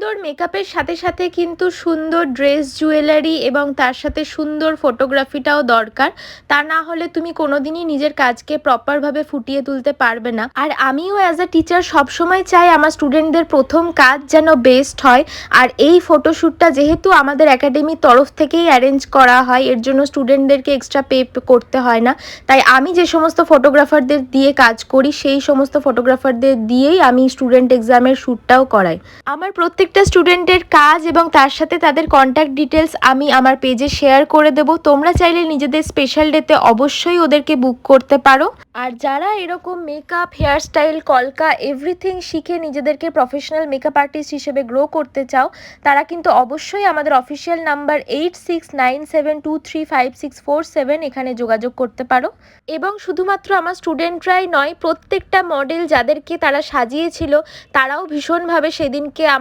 সুন্দর মেকআপের সাথে সাথে কিন্তু সুন্দর ড্রেস জুয়েলারি এবং তার সাথে সুন্দর ফটোগ্রাফিটাও দরকার। তা না হলে তুমি কোনোদিনই নিজের কাজকে প্রপারভাবে ফুটিয়ে তুলতে পারবে না। আর আমিও অ্যাজ আ টিচার সবসময় চাই আমার স্টুডেন্টদের প্রথম কাজ যেন বেস্ট হয়। আর এই ফটোশ্যুটটা যেহেতু আমাদের একাডেমির তরফ থেকেই অ্যারেঞ্জ করা হয়, এর জন্য স্টুডেন্টদেরকে এক্সট্রা পে করতে হয় না। তাই আমি যে সমস্ত ফটোগ্রাফারদের দিয়ে কাজ করি সেই সমস্ত ফটোগ্রাফারদের দিয়েই আমি স্টুডেন্ট এক্সামের শ্যুটটাও করাই। আমার প্রত্যেকটা স্টুডেন্টের কাজ এবং তার সাথে তাদের কন্ট্যাক্ট ডিটেলস আমি আমার পেজে শেয়ার করে দেবো। তোমরা চাইলে নিজেদের স্পেশাল ডেতে অবশ্যই ওদেরকে বুক করতে পারো। আর যারা এরকম মেকআপ, হেয়ারস্টাইল, কলকা এভরিথিং শিখে নিজেদেরকে প্রফেশনাল মেকআপ আর্টিস্ট হিসেবে গ্রো করতে চাও, তারা কিন্তু অবশ্যই আমাদের অফিসিয়াল নাম্বার 8697235647 এখানে যোগাযোগ করতে পারো। এবং শুধুমাত্র আমার স্টুডেন্টরাই নয়, প্রত্যেকটা মডেল যাদেরকে তারা সাজিয়েছিল তারাও ভীষণভাবে সেদিনকে আমার